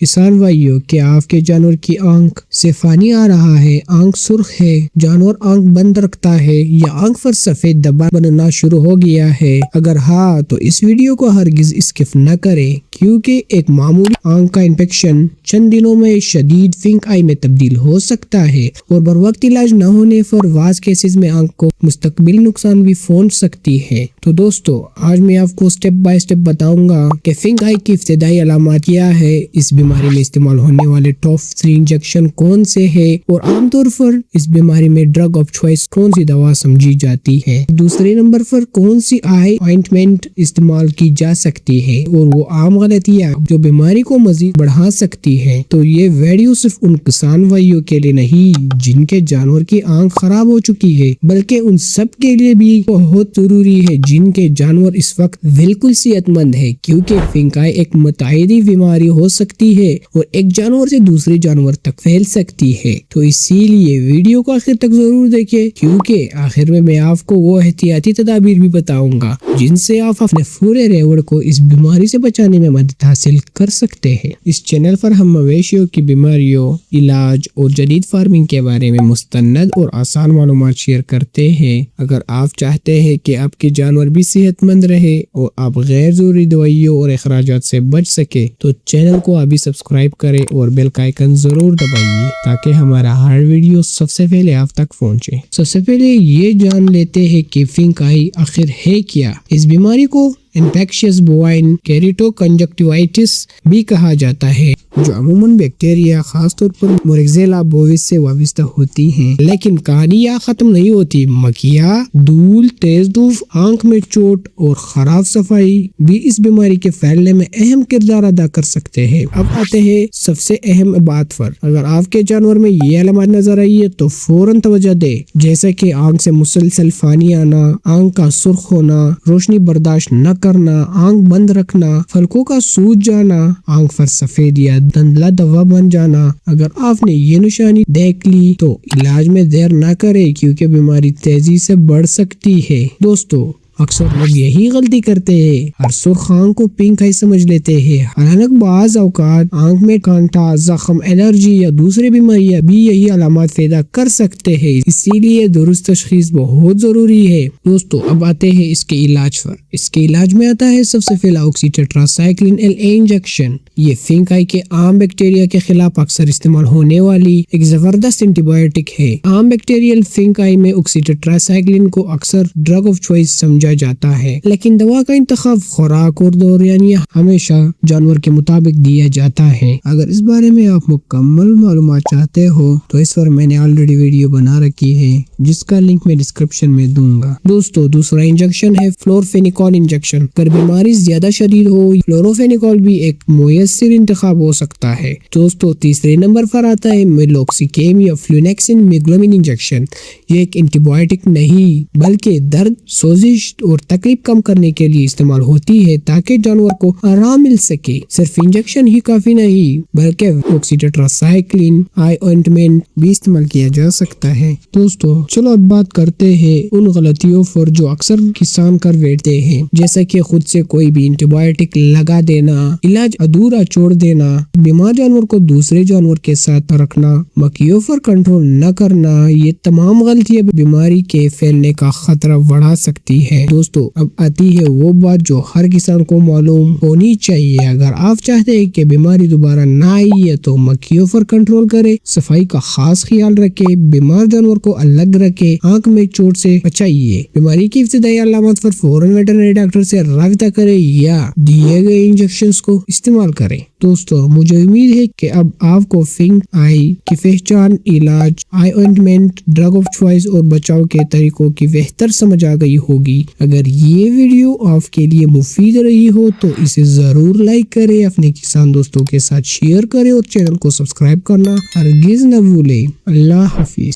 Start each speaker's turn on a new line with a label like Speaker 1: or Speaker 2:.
Speaker 1: کسان بھائیوں، کیا آپ کے جانور کی آنکھ سے پانی آ رہا ہے؟ آنکھ سرخ ہے، جانور آنکھ بند رکھتا ہے یا آنکھ پر سفید دھبا بننا شروع ہو گیا ہے؟ اگر ہاں تو اس ویڈیو کو ہرگز اسکپ نہ کریں، کیونکہ ایک معمولی آنکھ کا انفیکشن چند دنوں میں شدید پنک آئی میں تبدیل ہو سکتا ہے اور بروقت علاج نہ ہونے پر بعض کیسز میں آنکھ کو مستقبل نقصان بھی پہنچ سکتی ہے۔ تو دوستو، آج میں آپ کو سٹیپ بائی سٹیپ بتاؤں گا کہ پنک آئی کی ابتدائی علامات کیا ہے، اس بیماری میں استعمال ہونے والے ٹاپ 3 انجیکشن کون سے ہیں اور عام طور پر اس بیماری میں ڈرگ آف چوائس کون سی دوا سمجھی جاتی ہے۔ دوسرے نمبر پر کون سی آئی آئنٹمنٹ استعمال کی جا سکتی ہے اور وہ عام غلطیاں جو بیماری کو مزید بڑھا سکتی ہے۔ تو یہ ویڈیو صرف ان کسان بھائیوں کے لیے نہیں جن کے جانور کی آنکھ خراب ہو چکی ہے، بلکہ ان سب کے لیے بھی بہت ضروری ہے جن کے جانور اس وقت بالکل صحت مند ہے، کیونکہ پنک آئی ایک متعدی بیماری ہو سکتی ہے اور ایک جانور سے دوسرے جانور تک پھیل سکتی ہے۔ تو اسی لیے ویڈیو کو آخر تک ضرور دیکھیں، کیونکہ آخر میں آپ کو وہ احتیاطی تدابیر بھی بتاؤں گا جن سے آپ اپنے پورے ریوڑ کو اس بیماری سے بچانے میں مدد حاصل کر سکتے ہیں۔ اس چینل پر ہم مویشیوں کی بیماریوں، علاج اور جدید فارمنگ کے بارے میں مستند اور آسان معلومات شیئر کرتے ہیں۔ اگر آپ چاہتے ہیں کہ آپ کے جانور بھی صحت مند رہے اور آپ غیر ضروری دوائیوں اور اخراجات سے بچ سکے تو چینل کو ابھی سبسکرائب کریں اور بیل کا آئیکن ضرور دبائیے تاکہ ہمارا ہر ویڈیو سب سے پہلے آپ تک پہنچے۔ سب سے پہلے یہ جان لیتے ہیں کہ پنک آئی آخر ہے کیا۔ اس بیماری کو انفیکشس بوائن کیریٹو کنجکٹیوائٹس بھی کہا جاتا ہے، جو عموماً بیکٹیریا خاص طور پر موریکزیلا بوویس سے وابستہ ہوتی ہیں۔ لیکن کہانی یہاں ختم نہیں ہوتی۔ مکھیاں، دھول، تیز دھوپ، آنکھ میں چوٹ اور خراب صفائی بھی اس بیماری کے پھیلنے میں اہم کردار ادا کر سکتے ہیں۔ اب آتے ہیں سب سے اہم بات پر۔ اگر آپ کے جانور میں یہ علامات نظر آئی ہے تو فوراً توجہ دے، جیسے کہ آنکھ سے مسلسل پانی آنا، آنکھ کا سرخ ہونا، روشنی برداشت نہ کرنا، آنکھ بند رکھنا، پھلکوں کا سوج جانا، آنکھ پر سفید یا دھندلا دھبا بن جانا۔ اگر آپ نے یہ نشانی دیکھ لی تو علاج میں دیر نہ کرے، کیونکہ بیماری تیزی سے بڑھ سکتی ہے۔ دوستو، اکثر لوگ یہی غلطی کرتے ہیں، ہر سرخ آنکھ کو پنک آئی سمجھ لیتے ہیں، حالانکہ بعض اوقات آنکھ میں کانٹا، زخم، الرجی یا دوسری بیماریاں بھی یہی علامات پیدا کر سکتے ہیں۔ اسی لیے درست تشخیص بہت ضروری ہے۔ دوستو، اب آتے ہیں اس کے علاج پر۔ اس کے علاج میں آتا ہے سب سے پہلا آکسی ٹیٹراسائکلین LA انجیکشن۔ یہ پنک آئی کے عام بیکٹیریا کے خلاف اکثر استعمال ہونے والی ایک زبردست اینٹی بائیوٹک ہے۔ عام بیکٹیریل پنک آئی میں آکسی ٹیٹراسائکلین کو اکثر ڈرگ آف چوائس سمجھا جاتا ہے، لیکن دوا کا انتخاب خوراک اور دورانیہ ہمیشہ جانور کے مطابق دیا جاتا ہے۔ اگر اس بارے میں آپ مکمل معلومات چاہتے ہو تو اس پر میں نے آلریڈی ویڈیو بنا رکھی ہے، جس کا لنک میں ڈسکرپشن میں دوں گا۔ دوستو، دوسرا انجیکشن ہے فلورفینیکول انجیکشن۔ اگر بیماری زیادہ شدید ہو، فلوروفینیکول بھی ایک مؤثر انتخاب ہو سکتا ہے۔ دوستو، تیسرے نمبر پر آتا ہے میلوکسیکیم یا فلونیکسن میگلومین انجیکشن۔ یہ ایک اینٹی بائیوٹک نہیں بلکہ درد، سوزش اور تکلیف کم کرنے کے لیے استعمال ہوتی ہے تاکہ جانور کو آرام مل سکے۔ صرف انجیکشن ہی کافی نہیں بلکہ آکسی ٹیٹراسائکلین آئی آئنٹمنٹ بھی استعمال کیا جا سکتا ہے۔ دوستو، چلو اب بات کرتے ہیں ان غلطیوں پر جو اکثر کسان کر بیٹھتے ہیں، جیسا کہ خود سے کوئی بھی اینٹی بائیوٹک لگا دینا، علاج ادھورا چھوڑ دینا، بیمار جانور کو دوسرے جانور کے ساتھ رکھنا، مکھیوں پر کنٹرول نہ کرنا۔ یہ تمام غلطیاں بیماری کے پھیلنے کا خطرہ بڑھا سکتی ہے۔ دوستو، اب آتی ہے وہ بات جو ہر کسان کو معلوم ہونی چاہیے۔ اگر آپ چاہتے ہیں کہ بیماری دوبارہ نہ آئی ہے تو مکھیوں پر کنٹرول کرے، صفائی کا خاص خیال رکھے، بیمار جانور کو الگ رکھے، آنکھ میں چوٹ سے بچائیے۔ بیماری کی ابتدائی علامات پر فوراً ویٹرنری ڈاکٹر سے رابطہ کرے یا دیے گئے انجیکشنز کو استعمال کرے۔ دوستو، مجھے امید ہے کہ اب آپ کو پنک آئی کی پہچان، علاج، آئی آئنٹمنٹ، ڈرگ آف چوائس اور بچاؤ کے طریقوں کی بہتر سمجھ آ گئی ہوگی۔ اگر یہ ویڈیو آپ کے لیے مفید رہی ہو تو اسے ضرور لائک کریں، اپنے کسان دوستوں کے ساتھ شیئر کریں اور چینل کو سبسکرائب کرنا ہرگز نہ بھولیں۔ اللہ حافظ۔